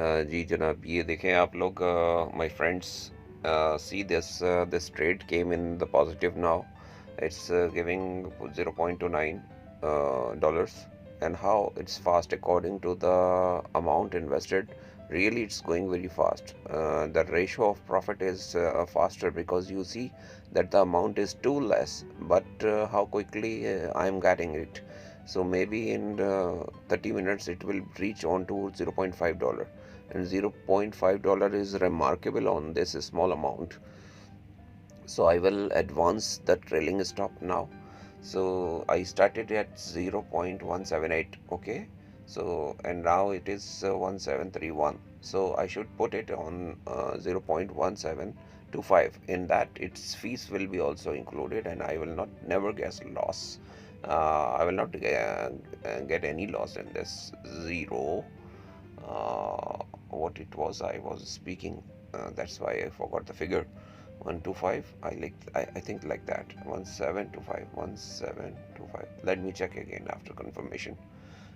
जी जनाब, ये देखें आप लोग, my friends, see this trade came in the positive now. It's giving 0.29 dollars, and how it's fast according to the amount invested. Really, it's going very fast. The ratio of profit is faster because you see that the amount is too less, but how quickly I'm getting it. So maybe in 30 minutes it will reach on to $0.5, and $0.5 is remarkable on this small amount. So I will advance the trailing stop now. So I started at 0.178. Okay, so and now it is 1731, so I should put it on 0.1725. In that, its fees will be also included, and I will not never guess loss. I will not get any loss in this zero. What it was I was speaking. That's why I forgot the figure. 125. I think like that. 1725. 1725. Let me check again after confirmation.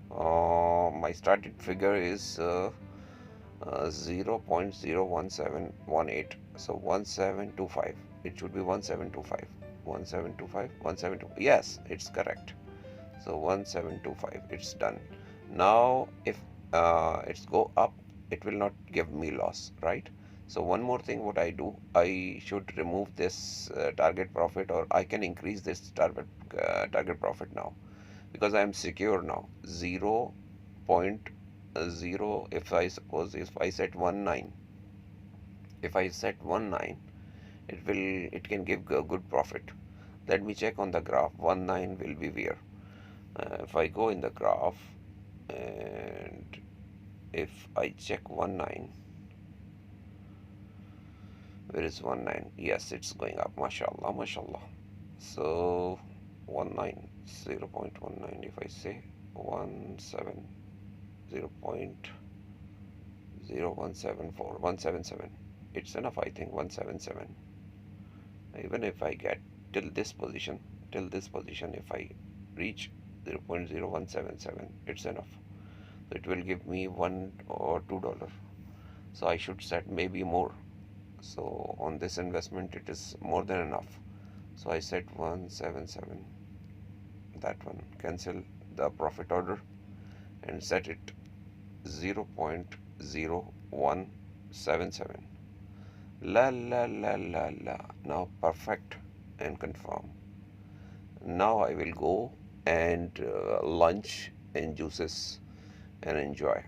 My started figure is 0.01718. So 1725. It should be 1725. 1725. 1725. Yes, it's correct. So 1725, it's done. Now if it's go up, it will not give me loss, right? So one more thing, what I do, I should remove this target profit, or I can increase this target profit now, because I am secure now. 0.0, if I suppose, if I set 19, if I set 19, it can give a good profit. Let me check on the graph. 19 will be where? If I go in the graph, and if I check 19, where is 19? Yes, it's going up. Mashallah, mashallah. So 19, 0.19, if I say 17, 0.0174, 177, it's enough, I think. 177. Even if I get till this position, if I reach 0.0177, it's enough. So it will give me $1 or $2. So I should set maybe more. So on this investment, it is more than enough. So I set 177, that one. Cancel the profit order and set it 0.0177. La la la la la. Now perfect and confirm. Now I will go and lunch and juices and enjoy.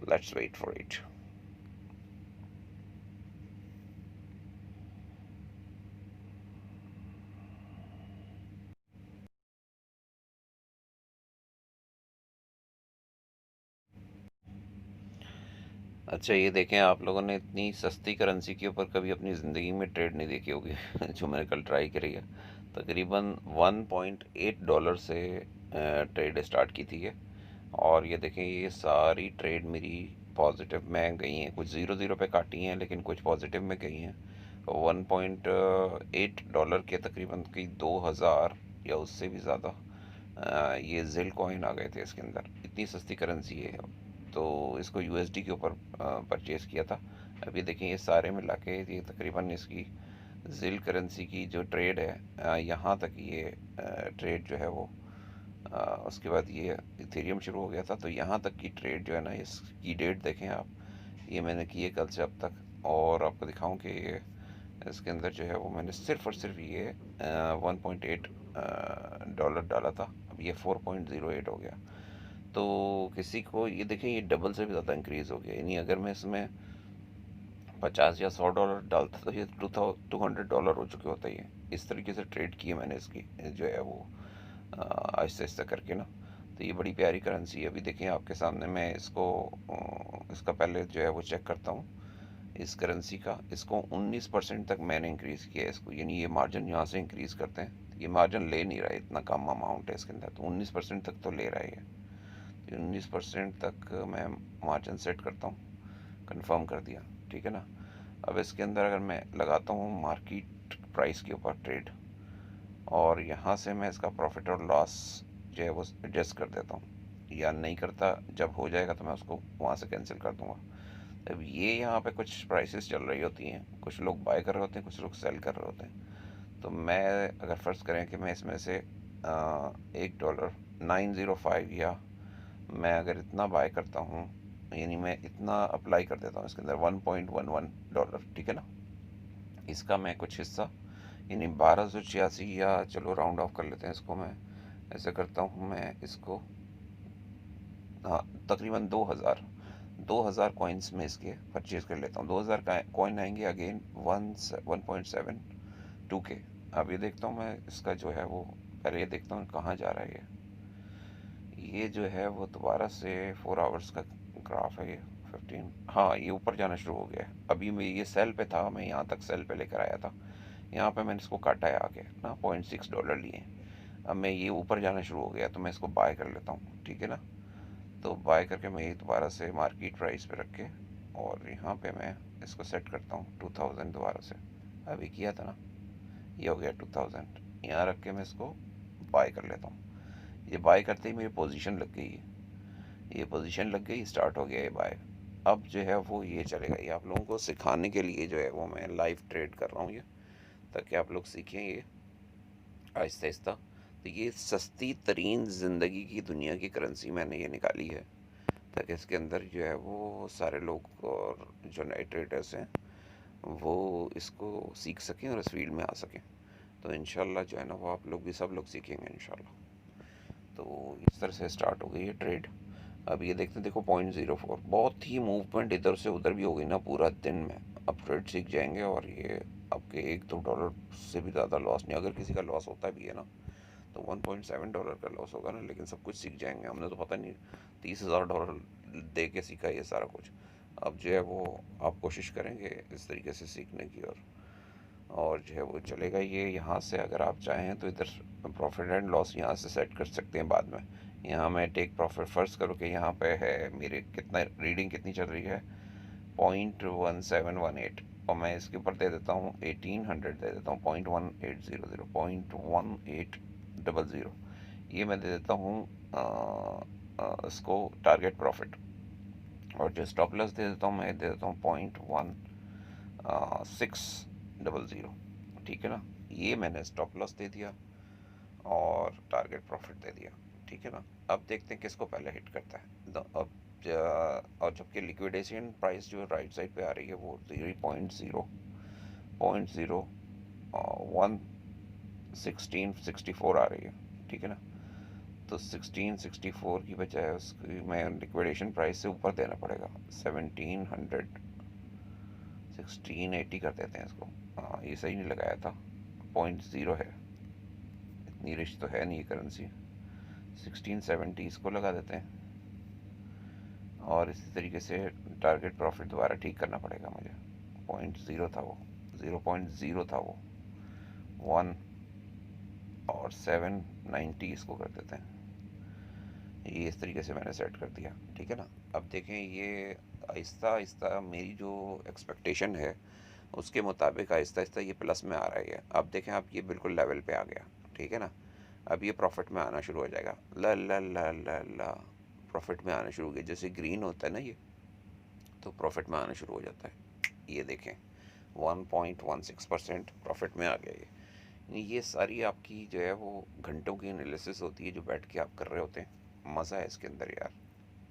Let's wait for it. अच्छा, ये देखें, आप लोगों ने इतनी सस्ती currency के ऊपर कभी अपनी ज़िंदगी में ट्रेड नहीं देखी होगी। जो मैंने कल ट्राई करी है, तकरीबन $1.8 से ट्रेड स्टार्ट की थी ये। और ये देखें, ये सारी ट्रेड मेरी पॉजिटिव में गई हैं। कुछ ज़ीरो ज़ीरो पे काटी हैं, लेकिन कुछ पॉजिटिव में गई हैं। $1.8 के तकरीबन की 2000 या उससे भी ज़्यादा ये जिल कॉइन आ गए थे इसके अंदर। इतनी सस्ती करेंसी है। तो इसको यूएसडी के ऊपर परचेज़ किया था। अभी देखें, ये सारे मिला के ये तकरीबन इसकी जिल करेंसी की जो ट्रेड है, यहाँ तक ये ट्रेड जो है वो, उसके बाद ये इथेरियम शुरू हो गया था। तो यहाँ तक की ट्रेड जो है ना, इसकी डेट देखें आप, ये मैंने की है कल से अब तक। और आपको दिखाऊं कि ये इसके अंदर जो है वो मैंने सिर्फ और सिर्फ ये 1.8 डॉलर डाला था। अब ये 4.08 हो गया। तो किसी को ये देखें, ये डबल से भी ज़्यादा इंक्रीज़ हो गया। यानी अगर मैं इसमें 50 या $100 डालता तो ये $200 हो चुके होता है। इस तरीके से ट्रेड की है मैंने इसकी, जो है वो आहिस्ता आहिस्ता करके ना। तो ये बड़ी प्यारी करेंसी है। अभी देखें आपके सामने, मैं इसको इसका पहले जो है वो चेक करता हूँ। इस करेंसी का, इसको 19% तक मैंने इंक्रीज़ किया है इसको। यानी ये मार्जिन यहाँ से इंक्रीज़ करते हैं, ये मार्जिन ले नहीं रहा है, इतना कम अमाउंट है इसके अंदर। तो 19% तक तो ले रहा है। तो 19% तक मैं मार्जिन सेट करता हूँ। कंफर्म कर दिया, ठीक है ना। अब इसके अंदर अगर मैं लगाता हूँ मार्केट प्राइस के ऊपर ट्रेड, और यहाँ से मैं इसका प्रॉफिट और लॉस जो है वो एडजस्ट कर देता हूँ। या नहीं करता, जब हो जाएगा तो मैं उसको वहाँ से कैंसिल कर दूँगा। अब ये यहाँ पे कुछ प्राइसेस चल रही होती हैं, कुछ लोग बाय कर रहे होते हैं, कुछ लोग सेल कर रहे होते हैं। तो मैं, अगर फ़र्ज़ करें कि मैं इसमें से $1 905, या मैं अगर इतना बाय करता हूँ, यानी मैं इतना अप्लाई कर देता हूँ इसके अंदर $1.11, ठीक है ना। इसका मैं कुछ हिस्सा, यानी 1286, या चलो राउंड ऑफ कर लेते हैं इसको, मैं ऐसे करता हूँ, मैं इसको, हाँ, तकरीबन 2000 कॉइन्स में इसके परचेज़ कर लेता हूँ। 2000 का कॉइन आएंगे अगेन 1.72 के। अब ये देखता हूँ मैं इसका जो है वो, पहले ये देखता हूँ कहाँ जा रहा है ये जो है वो दोबारा से 4 आवर्स का ग्राफ है ये 15, हाँ ये ऊपर जाना शुरू हो गया है। अभी मैं ये सेल पे था, मैं यहाँ तक सेल पे लेकर आया था, यहाँ पे मैंने इसको काटा है आके ना, $0.6 लिए। अब मैं ये ऊपर जाना शुरू हो गया तो मैं इसको बाय कर लेता हूँ, ठीक है ना। तो बाय करके मैं ये दोबारा से मार्केट प्राइस पे रख के, और यहाँ पे मैं इसको सेट करता हूँ 2000 दोबारा से। अभी किया था ना, ये हो गया 2000, यहाँ रख के मैं इसको बाय कर लेता हूँ। ये बाय करते ही मेरी पोजीशन लग गई है, ये पोजीशन लग गई, स्टार्ट हो गया ये बाय। अब जो है वो ये चलेगा, ये आप लोगों को सिखाने के लिए जो है वो मैं लाइव ट्रेड कर रहा हूँ ये, ताकि आप लोग सीखें ये आहिस्ता आहिस्ता। तो ये सस्ती तरीन ज़िंदगी की दुनिया की करेंसी मैंने ये निकाली है, ताकि इसके अंदर जो है वो सारे लोग और जो नए ट्रेडर्स हैं वो इसको सीख सकें और इस फील्ड में आ सकें। तो इंशाल्लाह जो है ना वो आप लोग भी, सब लोग सीखेंगे इंशाल्लाह। तो इस तरह से स्टार्ट हो गई है ट्रेड। अब ये देखते हैं, देखो 0.04, बहुत ही मूवमेंट इधर से उधर भी हो गई ना पूरा दिन में। अब ट्रेड सीख जाएंगे और ये आपके $1-2 से भी ज़्यादा लॉस नहीं, अगर किसी का लॉस होता भी है ना तो $1.7 का लॉस होगा ना, लेकिन सब कुछ सीख जाएंगे। हमने तो पता नहीं $30,000 दे के सीखा ये सारा कुछ। अब जो है वो आप कोशिश करेंगे इस तरीके से सीखने की, और जो है वो चलेगा ये। यहाँ से अगर आप चाहें तो इधर प्रॉफिट एंड लॉस यहाँ से सेट कर सकते हैं बाद में। यहाँ मैं टेक प्रॉफिट फ़र्ज़ करूँ कि यहाँ पे है मेरे कितना रीडिंग कितनी चल रही है, 0.1718, और मैं इसके ऊपर दे देता हूँ 1800, दे देता हूँ 0.1800, 0.1800, ये मैं दे देता हूँ इसको टारगेट प्रॉफिट। और जो स्टॉप लॉस दे देता हूँ, मैं दे देता हूँ 0.1600, ठीक है ना। ये मैंने स्टॉप लॉस दे दिया और टारगेट प्रॉफिट दे दिया, ठीक है ना। अब देखते हैं किसको पहले हिट करता है। अब और जबकि लिक्विडेशन प्राइस जो राइट साइड पे आ रही है वो 0.1664 आ रही है, ठीक है ना। तो 1664 की बजाय उसकी मैं लिक्विडेशन प्राइस से ऊपर देना पड़ेगा, 1700, 1680 कर देते हैं इसको। हाँ ये सही नहीं लगाया था, 0.0 है, इतनी रिच तो है नहीं ये करेंसी। 1670 इसको लगा देते हैं, और इसी तरीके से टारगेट प्रॉफिट दोबारा ठीक करना पड़ेगा मुझे। 0.0 था वो, 0.0 था वो, 1, और 790 इसको कर देते हैं। ये इस तरीके से मैंने सेट कर दिया, ठीक है ना। अब देखें ये आहिस्ता आहिस्ता मेरी जो एक्सपेक्टेशन है उसके मुताबिक आहिस्ता आहिस्ता ये प्लस में आ रहा है। अब देखें, अब ये बिल्कुल लेवल पे आ गया, ठीक है ना। अब ये प्रॉफिट में आना शुरू हो जाएगा, ला ला ला ला ला, प्रॉफिट में आना शुरू हो गया। जैसे ग्रीन होता है ना ये, तो प्रॉफिट में आना शुरू हो जाता है। ये देखें 1.16% प्रॉफिट में आ गया ये सारी आपकी जो है वो घंटों की एनालिसिस होती है जो बैठ के आप कर रहे होते हैं। मज़ा है इसके अंदर यार,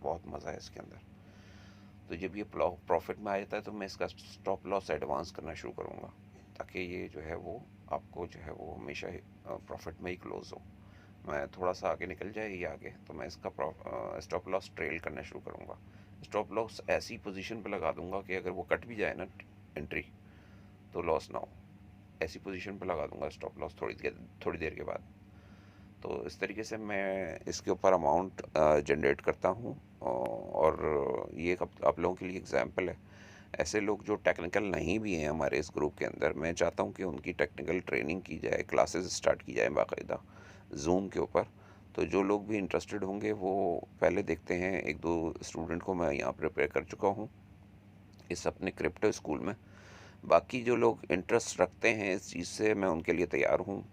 बहुत मज़ा है इसके अंदर। तो जब ये प्रॉफिट में आ जाता है तो मैं इसका स्टॉप लॉस एडवांस करना शुरू करूँगा, ताकि ये जो है वो आपको जो है वो हमेशा प्रॉफिट में ही क्लोज़ हो। मैं थोड़ा सा आगे निकल जाए ये आगे तो मैं इसका स्टॉप लॉस ट्रेल करना शुरू करूँगा। स्टॉप लॉस ऐसी पोजीशन पे लगा दूँगा कि अगर वो कट भी जाए ना एंट्री तो लॉस ना हो, ऐसी पोजीशन पे लगा दूँगा स्टॉप लॉस थोड़ी देर के बाद। तो इस तरीके से मैं इसके ऊपर अमाउंट जनरेट करता हूँ। और ये आप लोगों के लिए एग्जांपल है। ऐसे लोग जो टेक्निकल नहीं भी हैं हमारे इस ग्रुप के अंदर, मैं चाहता हूँ कि उनकी टेक्निकल ट्रेनिंग की जाए, क्लासेस स्टार्ट की जाए बाकायदा जूम के ऊपर। तो जो लोग भी इंटरेस्टेड होंगे वो पहले देखते हैं, 1-2 स्टूडेंट को मैं यहाँ प्रिपेयर कर चुका हूँ इस अपने क्रिप्टो स्कूल में। बाकी जो लोग इंटरेस्ट रखते हैं इस चीज़ से, मैं उनके लिए तैयार हूँ।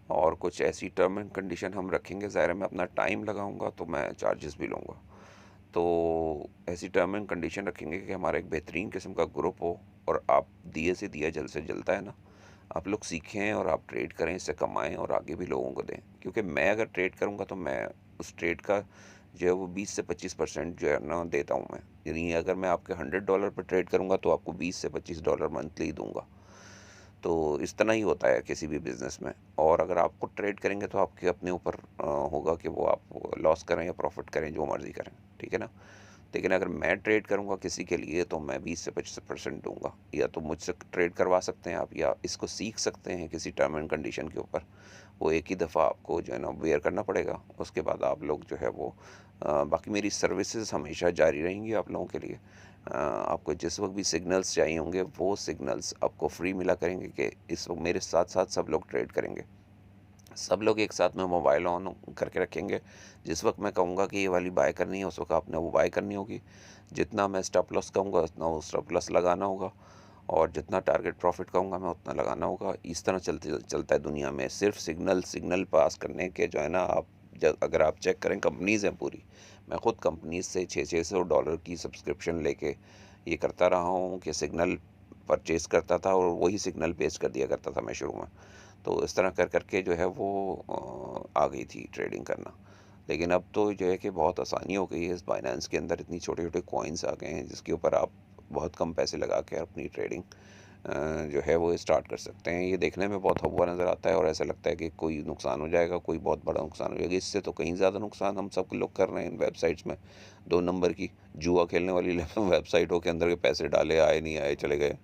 और कुछ ऐसी टर्म एंड कंडीशन हम रखेंगे, ज़ाहिर है मैं अपना टाइम लगाऊंगा तो मैं चार्जेस भी लूँगा। तो ऐसी टर्म एंड कंडीशन रखेंगे कि हमारा एक बेहतरीन किस्म का ग्रुप हो, और आप दिए से दिया जल से जलता है ना, आप लोग सीखें और आप ट्रेड करें, इससे कमाएं और आगे भी लोगों को दें। क्योंकि मैं अगर ट्रेड करूंगा तो मैं उस ट्रेड का जो है वो 20 से 25% जो है ना देता हूं मैं। यानी अगर मैं आपके $100 पर ट्रेड करूंगा तो आपको $20 से $25 मंथली दूंगा। तो इस तरह ही होता है किसी भी बिज़नेस में। और अगर आपको ट्रेड करेंगे तो आपके अपने ऊपर होगा कि वो आप लॉस करें या प्रॉफिट करें, जो मर्ज़ी करें, ठीक है ना। लेकिन अगर मैं ट्रेड करूंगा किसी के लिए तो मैं 20 से 25% दूंगा। या तो मुझसे ट्रेड करवा सकते हैं आप, या इसको सीख सकते हैं किसी टर्म एंड कंडीशन के ऊपर। वो एक ही दफ़ा आपको जो है ना वेयर करना पड़ेगा, उसके बाद आप लोग जो है वो बाकी मेरी सर्विसेज हमेशा जारी रहेंगी आप लोगों के लिए। आपको जिस वक्त भी सिग्नल्स चाहिए होंगे वो सिग्नल्स आपको फ्री मिला करेंगे कि इस वक्त मेरे साथ साथ सब लोग ट्रेड करेंगे। सब लोग एक साथ में मोबाइल ऑन करके रखेंगे। जिस वक्त मैं कहूँगा कि ये वाली बाय करनी है उस वक्त आपने वो बाय करनी होगी। जितना मैं स्टॉप लॉस कहूँगा उतना वो स्टॉप लॉस लगाना होगा, और जितना टारगेट प्रॉफिट कहूँगा मैं उतना लगाना होगा। इस तरह चलता है दुनिया में। सिर्फ सिग्नल सिग्नल पास करने के जो है ना, आप अगर आप चेक करें कंपनीज़ हैं पूरी। मैं ख़ुद कंपनीज से $600 की सब्सक्रिप्शन लेके ये करता रहा हूँ कि सिग्नल परचेज़ करता था और वही सिग्नल पेश कर दिया करता था मैं शुरू में। तो इस तरह कर करके जो है वो आ गई थी ट्रेडिंग करना। लेकिन अब तो जो है कि बहुत आसानी हो गई है। इस बाइनेंस के अंदर इतनी छोटे छोटे कॉइन्स आ गए हैं जिसके ऊपर आप बहुत कम पैसे लगा के अपनी ट्रेडिंग जो है वो स्टार्ट कर सकते हैं। ये देखने में बहुत हवा नज़र आता है और ऐसा लगता है कि कोई नुकसान हो जाएगा, कोई बहुत बड़ा नुकसान हो जाएगा। इससे तो कहीं ज़्यादा नुकसान हम सब लोग कर रहे हैं इन वेबसाइट्स में। 2 नंबर की जुआ खेलने वाली वेबसाइटों के अंदर के पैसे डाले, आए नहीं आए, चले गए।